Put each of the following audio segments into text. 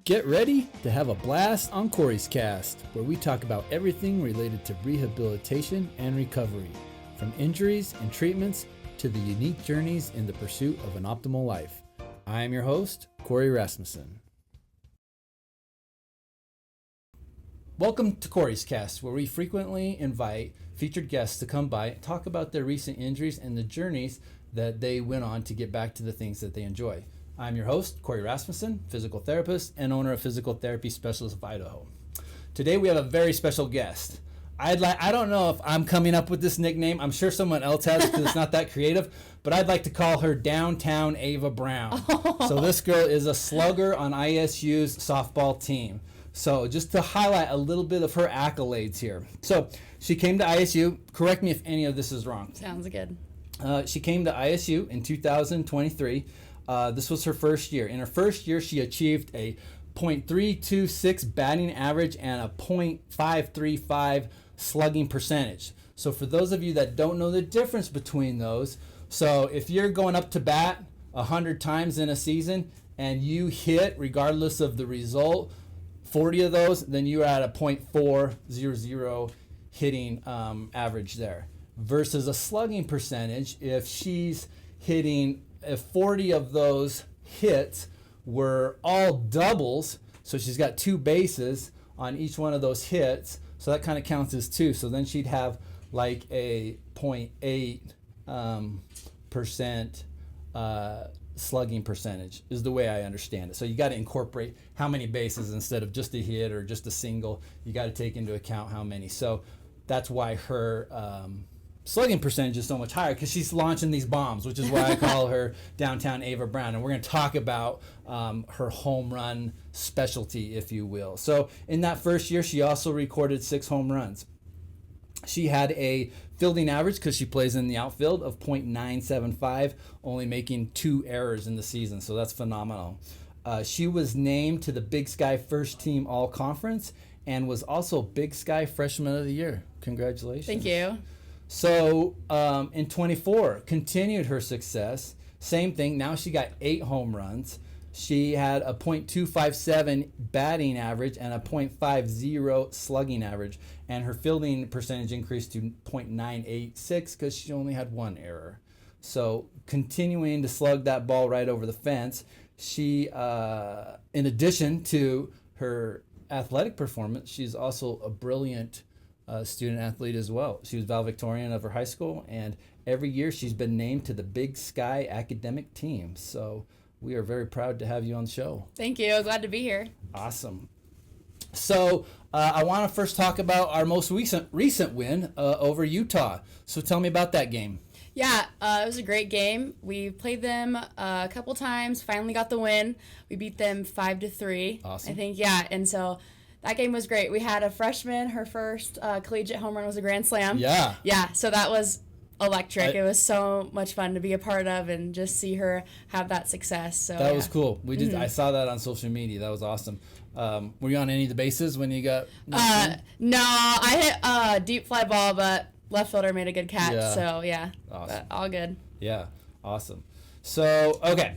Get ready to have a blast on Corey's Cast, where we talk about everything related to rehabilitation and recovery, from injuries and treatments to the unique journeys in the pursuit of an optimal life. I am your host, Corey Rasmussen. Welcome to Corey's Cast, where we frequently invite featured guests to come by and talk about their recent injuries and the journeys that they went on to get back to the things that they enjoy. I'm your host, Corey Rasmussen, physical therapist and owner of Physical Therapy Specialist of Idaho. Today we have a very special guest. I don't know if I'm coming up with this nickname. I'm sure someone else has because it's not that creative, but I'd like to call her Downtown Ava Brown. So this girl is a slugger on ISU's softball team. So just to highlight a little bit of her accolades here. So she came to ISU. Correct me if any of this is wrong. Sounds good. She came to ISU in 2023. This was her first year. In her first year, she achieved a .326 batting average and a .535 slugging percentage. So for those of you that don't know the difference between those, so if you're going up to bat 100 times in a season and you hit, regardless of the result, 40 of those, then you're at a .400 hitting average there. Versus a slugging percentage, if she's hitting, if 40 of those hits were all doubles, so she's got two bases on each one of those hits, so that kind of counts as two. So then she'd have like a 0.8 percent slugging percentage is the way I understand it. So you got to incorporate how many bases instead of just a hit or just a single. You got to take into account how many. So that's why her slugging percentage is so much higher, because she's launching these bombs, which is why I call her Downtown Ava Brown. And we're going to talk about her home run specialty, if you will. So in that first year, she also recorded 6 home runs. She had a fielding average, because she plays in the outfield, of .975, only making 2 errors in the season. So that's phenomenal. She was named to the Big Sky First Team All-Conference and was also Big Sky Freshman of the Year. Congratulations. Thank you. So in 24, continued her success. Same thing. Now she got 8 home runs. She had a .257 batting average and a .50 slugging average. And her fielding percentage increased to .986 because she only had 1 error. So continuing to slug that ball right over the fence. She, in addition to her athletic performance, she's also a brilliant student athlete as well. She was valedictorian of her high school, and every year she's been named to the Big Sky academic team. So we are very proud to have you on the show. Thank you. Glad to be here. Awesome. So I want to first talk about our most recent win over Utah. So tell me about that game. Yeah, it was a great game. We played them a couple times, finally got the win. We beat them 5-3. Awesome. I think, yeah, and so that game was great. We had a freshman, her first collegiate home run was a grand slam. Yeah. Yeah, so that was electric. It was so much fun to be a part of and just see her have that success. So that was cool. We did. I saw that on social media. That was awesome. Were you on any of the bases when you got? No, I hit deep fly ball, but left fielder made a good catch. Yeah. So yeah, Awesome. all good. Yeah, awesome. So okay.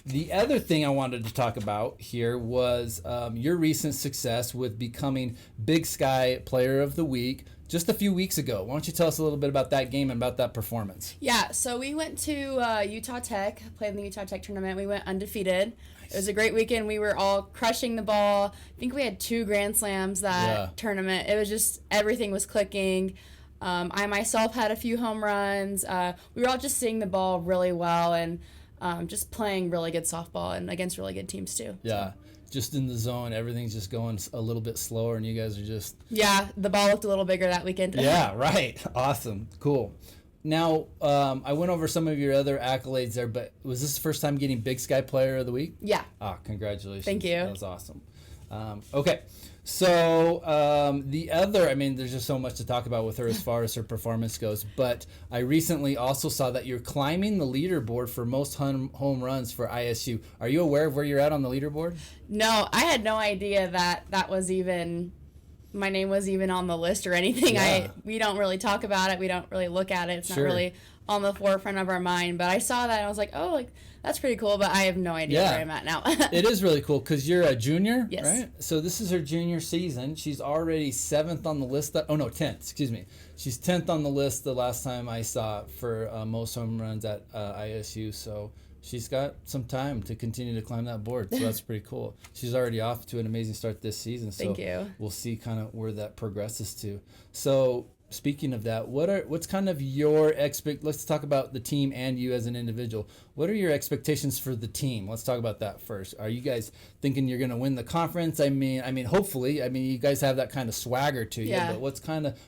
The other thing I wanted to talk about here was your recent success with becoming Big Sky Player of the Week just a few weeks ago. Why don't you tell us a little bit about that game and about that performance? Yeah, so we went to Utah Tech, played in the Utah Tech tournament. We went undefeated. Nice. It was a great weekend. We were all crushing the ball. I think we had 2 grand slams that tournament. It was just, everything was clicking. I myself had a few home runs. We were all just seeing the ball really well and just playing really good softball and against really good teams too. Yeah, just in the zone, everything's just going a little bit slower, and you guys are just... Yeah, the ball looked a little bigger that weekend. Yeah, right. Awesome. Cool. Now, I went over some of your other accolades there, but was this the first time getting Big Sky Player of the Week? Yeah. Congratulations. Thank you. That was awesome. Okay. So the other, I mean, there's just so much to talk about with her as far as her performance goes, but I recently also saw that you're climbing the leaderboard for most home runs for ISU. Are you aware of where you're at on the leaderboard? No, I had no idea that was even, my name was even on the list or anything. Yeah. We don't really talk about it. We don't really look at it. It's Sure. not really on the forefront of our mind, but I saw that and I was like, oh, like that's pretty cool, but I have no idea where I'm at now. It is really cool because you're a junior, yes. right? So this is her junior season. She's already 7th on the list. 10th, excuse me. She's 10th on the list the last time I saw it for most home runs at ISU. So she's got some time to continue to climb that board. So that's pretty cool. She's already off to an amazing start this season. So Thank you. We'll see kind of where that progresses to. So speaking of that, what's kind of your let's talk about the team and you as an individual. What are your expectations for the team? Let's talk about that first. Are you guys thinking you're going to win the conference? I mean, hopefully. I mean, you guys have that kind of swagger to you. Yeah. But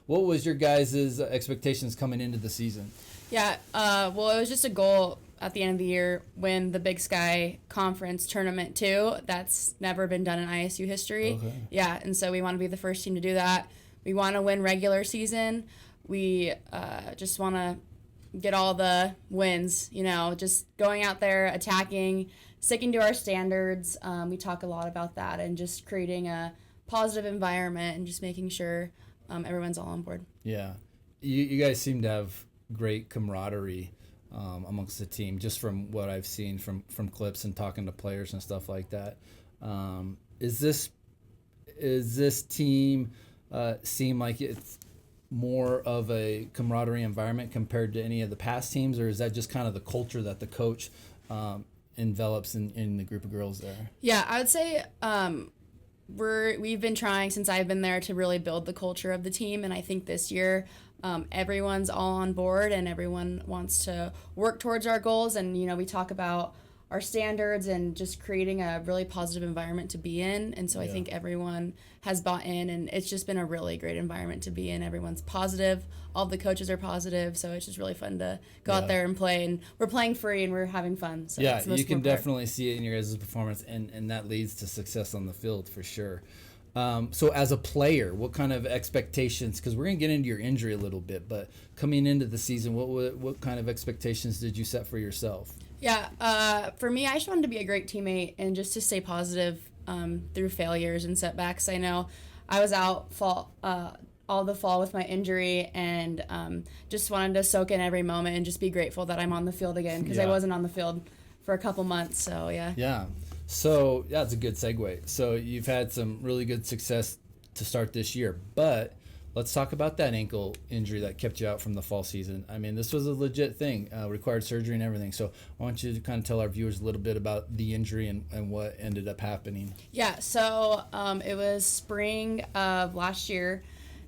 what was your guys' expectations coming into the season? Yeah. Well, it was just a goal at the end of the year, win the Big Sky Conference tournament too. That's never been done in ISU history. Okay. Yeah, and so we want to be the first team to do that. We want to win regular season. We just want to get all the wins, just going out there, attacking, sticking to our standards. We talk a lot about that and just creating a positive environment and just making sure everyone's all on board. Yeah. You guys seem to have great camaraderie amongst the team, just from what I've seen from clips and talking to players and stuff like that. Is this team seem like it's more of a camaraderie environment compared to any of the past teams, or is that just kind of the culture that the coach envelops in the group of girls there? Yeah, I would say we've been trying since I've been there to really build the culture of the team, and I think this year everyone's all on board and everyone wants to work towards our goals, and we talk about our standards and just creating a really positive environment to be in. And so I think everyone has bought in, and it's just been a really great environment to be in. Everyone's positive. All the coaches are positive. So it's just really fun to go out there and play. And we're playing free and we're having fun. So yeah, you can definitely see it in your guys' performance, and that leads to success on the field for sure. So as a player, what kind of expectations, because we're going to get into your injury a little bit, but coming into the season, what kind of expectations did you set for yourself? Yeah, for me, I just wanted to be a great teammate and just to stay positive through failures and setbacks. I know I was out all the fall with my injury, and just wanted to soak in every moment and just be grateful that I'm on the field again, because I wasn't on the field for a couple months. So yeah. So that's a good segue. So you've had some really good success to start this year, but let's talk about that ankle injury that kept you out from the fall season. I mean, this was a legit thing, required surgery and everything. So I want you to kind of tell our viewers a little bit about the injury and what ended up happening. Yeah, so it was spring of last year,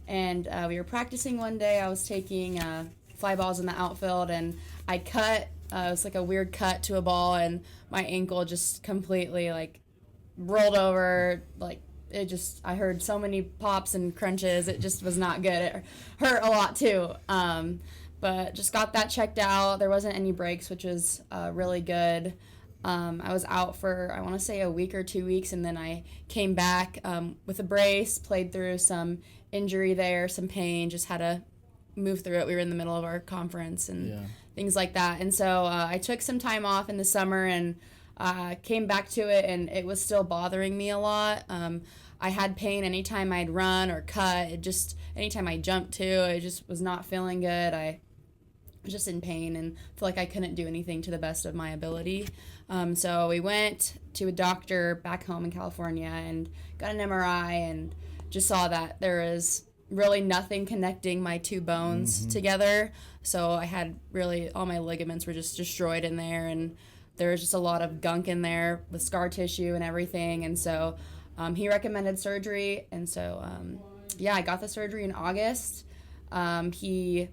and we were practicing one day. I was taking fly balls in the outfield, and I cut. It was like a weird cut to a ball, and my ankle just completely rolled over. I heard so many pops and crunches. It just was not good. It hurt a lot too. But just got that checked out. There wasn't any breaks, which was really good. I was out for, I want to say, a week or 2 weeks, and then I came back with a brace, played through some injury there, some pain, just had to move through it. We were in the middle of our conference and things like that. And so I took some time off in the summer and came back to it, and it was still bothering me a lot. I had pain anytime I'd run or cut. Anytime I jumped too, I just was not feeling good. I was just in pain and feel like I couldn't do anything to the best of my ability. So we went to a doctor back home in California and got an MRI and just saw that there is really nothing connecting my two bones together. So I had all my ligaments were just destroyed in there, and there was just a lot of gunk in there with scar tissue and everything. And so he recommended surgery. And so, I got the surgery in August. He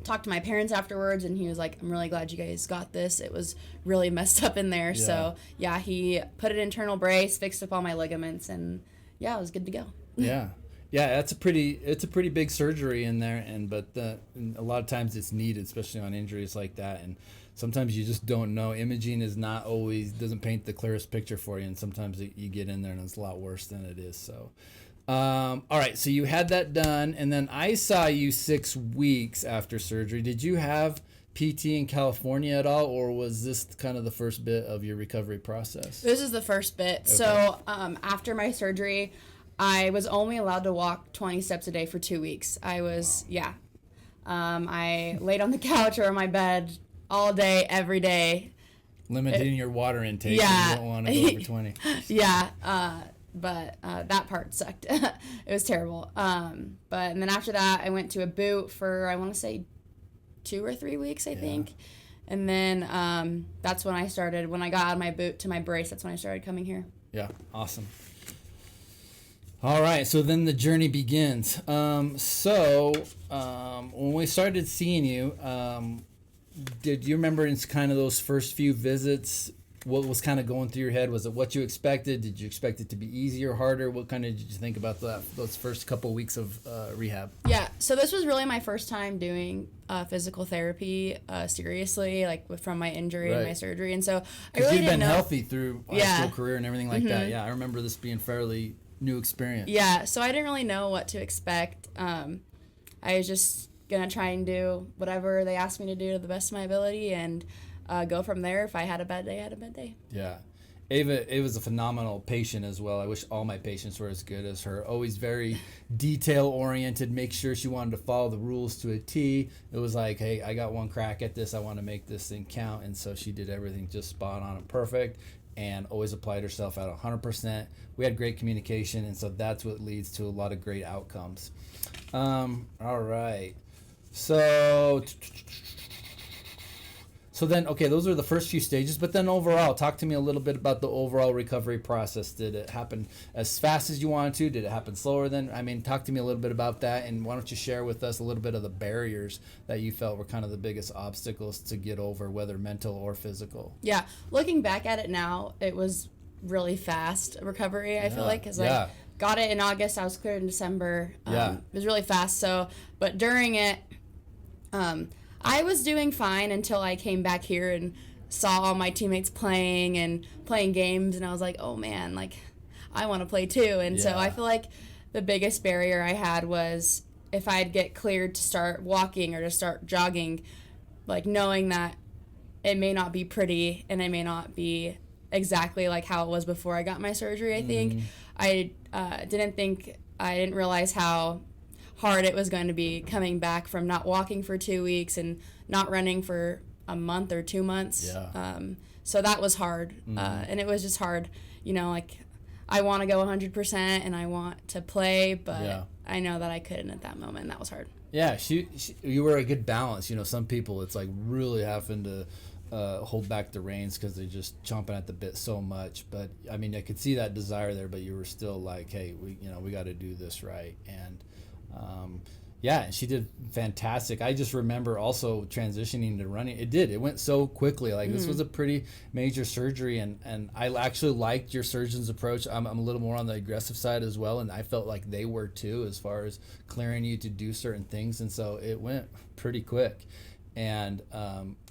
talked to my parents afterwards, and he was like, I'm really glad you guys got this. It was really messed up in there. Yeah. So, he put an internal brace, fixed up all my ligaments, and, it was good to go. Yeah. Yeah, it's a pretty big surgery in there, but a lot of times it's needed, especially on injuries like that. And sometimes you just don't know. Imaging doesn't paint the clearest picture for you, and sometimes you get in there and it's a lot worse than it is. So, all right, so you had that done, and then I saw you 6 weeks after surgery. Did you have PT in California at all, or was this kind of the first bit of your recovery process? This is the first bit. Okay. So after my surgery, I was only allowed to walk 20 steps a day for 2 weeks. I laid on the couch or on my bed all day, every day, Limiting your water intake. Yeah. You don't want to go over 20. Yeah. But that part sucked. It was terrible. And then after that, I went to a boot for, I want to say, 2 or 3 weeks, I think. And then that's when I started, when I got out of my boot to my brace, that's when I started coming here. Yeah, awesome. All right, so then the journey begins. When we started seeing you, did you remember in kind of those first few visits, what was kind of going through your head? Was it what you expected? Did you expect it to be easier, harder? What kind of did you think about those first couple of weeks of rehab? Yeah, so this was really my first time doing physical therapy seriously, like from my injury and my surgery. And so I really you've been didn't know. healthy through high school career and everything like that. Yeah, I remember this being fairly new experience. Yeah, so I didn't really know what to expect. I was just going to try and do whatever they asked me to do to the best of my ability and go from there. If I had a bad day, I had a bad day. Yeah. Ava was a phenomenal patient as well. I wish all my patients were as good as her. Always very detail-oriented, make sure she wanted to follow the rules to a T. It was like, hey, I got one crack at this. I want to make this thing count. And so she did everything just spot on and perfect and always applied herself at 100%. We had great communication, and so that's what leads to a lot of great outcomes. All right. So then, okay, those are the first few stages, but then overall, talk to me a little bit about the overall recovery process. Did it happen as fast as you wanted to? Did it happen slower than? I mean, talk to me a little bit about that, and why don't you share with us a little bit of the barriers that you felt were kind of the biggest obstacles to get over, whether mental or physical? Yeah, looking back at it now, it was really fast recovery, I feel like, because I got it in August, I was cleared in December. It was really fast, but during it, I was doing fine until I came back here and saw all my teammates playing games, and I was like, oh man, like I want to play too. And so I feel like the biggest barrier I had was if I'd get cleared to start walking or to start jogging, like knowing that it may not be pretty and it may not be exactly like how it was before I got my surgery. I think I didn't realize how hard it was going to be coming back from not walking for 2 weeks and not running for a month or 2 months. So that was hard. And it was just hard, like I want to go 100% and I want to play, but I know that I couldn't at that moment. And that was hard. Yeah, you were a good balance. Some people it's like really having to hold back the reins because they're just chomping at the bit so much. But I mean, I could see that desire there, but you were still like, hey, we got to do this right. And she did fantastic. I just remember also transitioning to running. It went so quickly. Like this was a pretty major surgery, and I actually liked your surgeon's approach. I'm a little more on the aggressive side as well, and I felt like they were too as far as clearing you to do certain things, and so it went pretty quick. And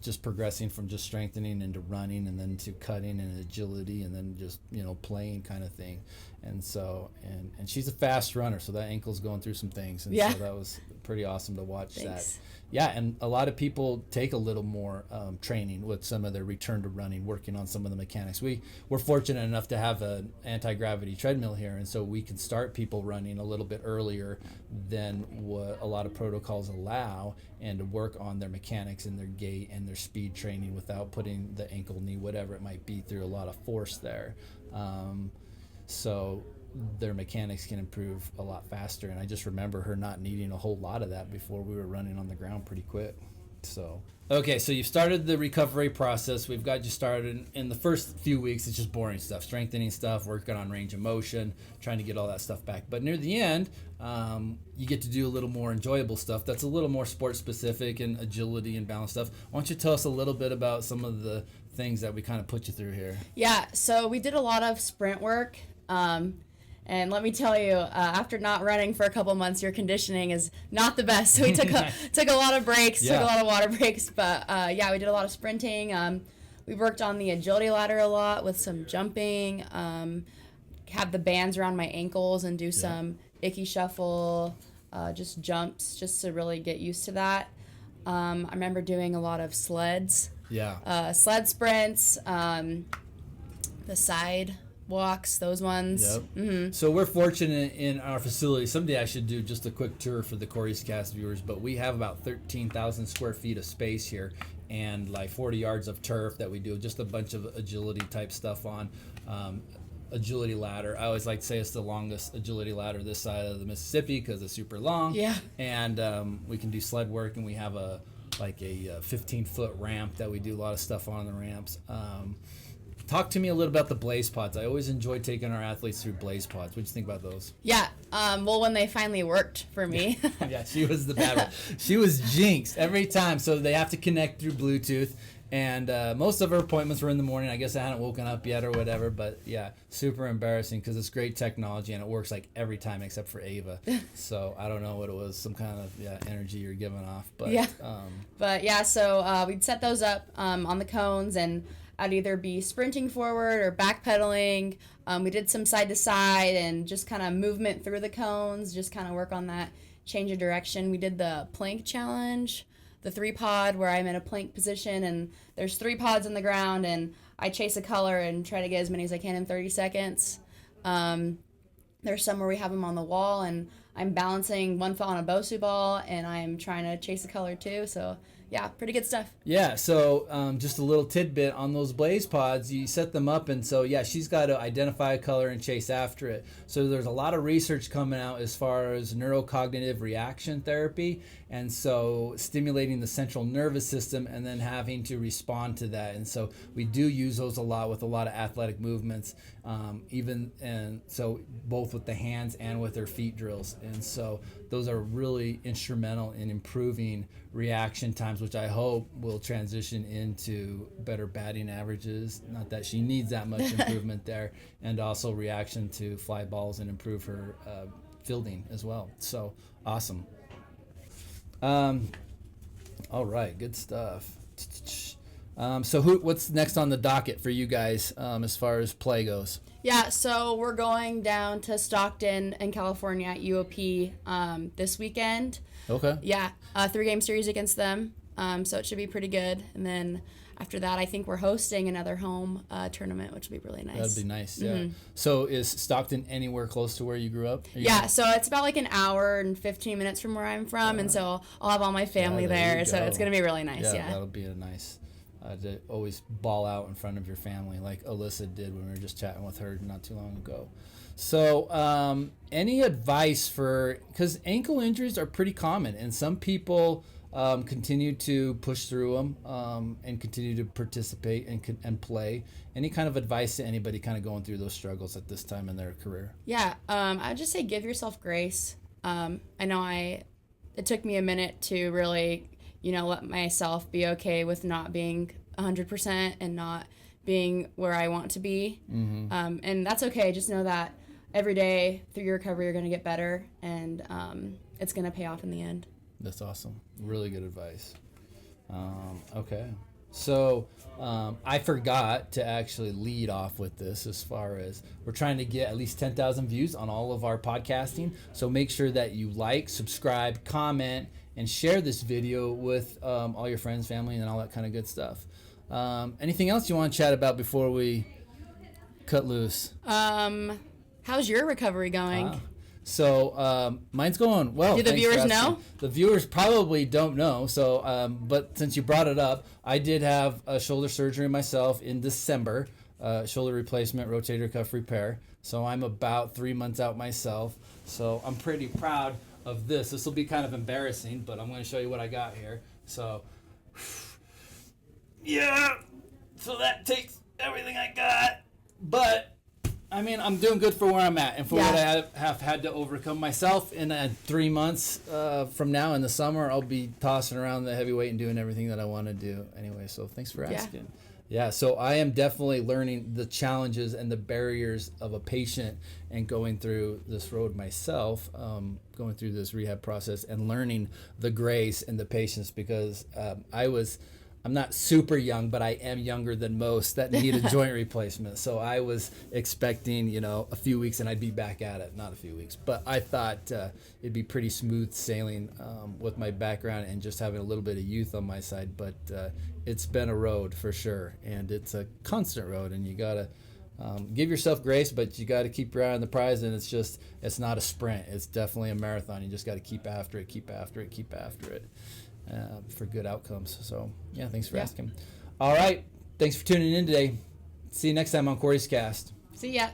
just progressing from just strengthening into running and then to cutting and agility and then just playing kind of thing. And so and she's a fast runner, so that ankle's going through some things, and so that was pretty awesome to watch. Thanks. That and a lot of people take a little more training with some of their return to running, working on some of the mechanics. We're fortunate enough to have an anti-gravity treadmill here, and so we can start people running a little bit earlier than what a lot of protocols allow, and to work on their mechanics and their gait and their speed training without putting the ankle, knee, whatever it might be, through a lot of force there. So their mechanics can improve a lot faster, and I just remember her not needing a whole lot of that before we were running on the ground pretty quick. So you've started the recovery process. We've got you started in the first few weeks. It's just boring stuff, strengthening stuff, working on range of motion, trying to get all that stuff back. But near the end, you get to do a little more enjoyable stuff that's a little more sport specific and agility and balance stuff. Why don't you tell us a little bit about some of the things that we kind of put you through here? Yeah, so we did a lot of sprint work. And let me tell you, after not running for a couple months, your conditioning is not the best. So we took a lot of breaks, took a lot of water breaks. But we did a lot of sprinting. We worked on the agility ladder a lot with some jumping. Have the bands around my ankles and do some icky shuffle, just jumps, just to really get used to that. I remember doing a lot of sleds. Sled sprints, the side walks, those ones. So we're fortunate in our facility. Someday I should do just a quick tour for the Corey's Cast viewers, but we have about 13,000 square feet of space here, and like 40 yards of turf that we do just a bunch of agility type stuff on. Agility ladder. I always like to say it's the longest agility ladder this side of the Mississippi because it's super long. Yeah. And we can do sled work, and we have a 15-foot ramp that we do a lot of stuff on the ramps. Talk to me a little about the blaze pods. I always enjoy taking our athletes through blaze pods. What do you think about those? Yeah. Well, when they finally worked for me. Yeah, she was the bad one. She was jinxed every time. So they have to connect through Bluetooth. And most of her appointments were in the morning. I guess I hadn't woken up yet or whatever. But yeah, super embarrassing because it's great technology and it works like every time except for Ava. So I don't know what it was, some kind of energy you're giving off. But yeah. But yeah, so we'd set those up on the cones, and I'd either be sprinting forward or backpedaling. We did some side to side and just kind of movement through the cones, just kind of work on that change of direction. We did the plank challenge, the 3-pod, where I'm in a plank position and there's 3 pods on the ground and I chase a color and try to get as many as I can in 30 seconds. There's some where we have them on the wall and I'm balancing one foot on a Bosu ball and I'm trying to chase a color too. So yeah, pretty good stuff. Yeah, so just a little tidbit on those blaze pods, you set them up, and so yeah, she's got to identify a color and chase after it. So there's a lot of research coming out as far as neurocognitive reaction therapy, and so stimulating the central nervous system and then having to respond to that. And so we do use those a lot with a lot of athletic movements, and so both with the hands and with their feet drills. And so those are really instrumental in improving reaction times, which I hope will transition into better batting averages. Not that she needs that much improvement there, and also reaction to fly balls and improve her fielding as well. So awesome. All right, good stuff. So what's next on the docket for you guys as far as play goes? Yeah, so we're going down to Stockton in California at UOP this weekend. Okay. Yeah, 3-game series against them, so it should be pretty good. And then after that, I think we're hosting another home tournament, which will be really nice. That'd be nice, yeah. Mm-hmm. So is Stockton anywhere close to where you grew up? Yeah, so it's about like an hour and 15 minutes from where I'm from, and so I'll have all my family there, so it's going to be really nice, yeah. That'll be a nice... to always ball out in front of your family like Alyssa did when we were just chatting with her not too long ago. So any advice for, because ankle injuries are pretty common and some people continue to push through them and continue to participate and play. Any kind of advice to anybody kind of going through those struggles at this time in their career? Yeah, I'd just say give yourself grace. I know it took me a minute to really let myself be okay with not being 100% and not being where I want to be. Mm-hmm. And that's okay. Just know that every day through your recovery, you're going to get better, and it's going to pay off in the end. That's awesome. Really good advice. Okay. So I forgot to actually lead off with this as far as we're trying to get at least 10,000 views on all of our podcasting. So make sure that you like, subscribe, comment, and share this video with all your friends, family, and all that kind of good stuff. Anything else you want to chat about before we cut loose? How's your recovery going? So mine's going well. Do the viewers know? The viewers probably don't know. So, but since you brought it up, I did have a shoulder surgery myself in December, shoulder replacement, rotator cuff repair. So I'm about 3 months out myself. So I'm pretty proud of this. This will be kind of embarrassing, but I'm going to show you what I got here. So, yeah. So that takes everything I got, but I mean, I'm doing good for where I'm at and for what I have had to overcome myself. In 3 months from now in the summer, I'll be tossing around the heavyweight and doing everything that I want to do anyway. So thanks for asking. Yeah, so I am definitely learning the challenges and the barriers of a patient and going through this road myself, going through this rehab process and learning the grace and the patience because I'm not super young, but I am younger than most that need a joint replacement. So I was expecting, a few weeks and I'd be back at it. Not a few weeks, but I thought it'd be pretty smooth sailing with my background and just having a little bit of youth on my side. But it's been a road for sure, and it's a constant road, and you gotta give yourself grace, but you got to keep your eye on the prize. And it's not a sprint. It's definitely a marathon. You just got to keep after it. for good outcomes. So, yeah, thanks for asking. All right. Thanks for tuning in today. See you next time on Corey's Cast. See ya.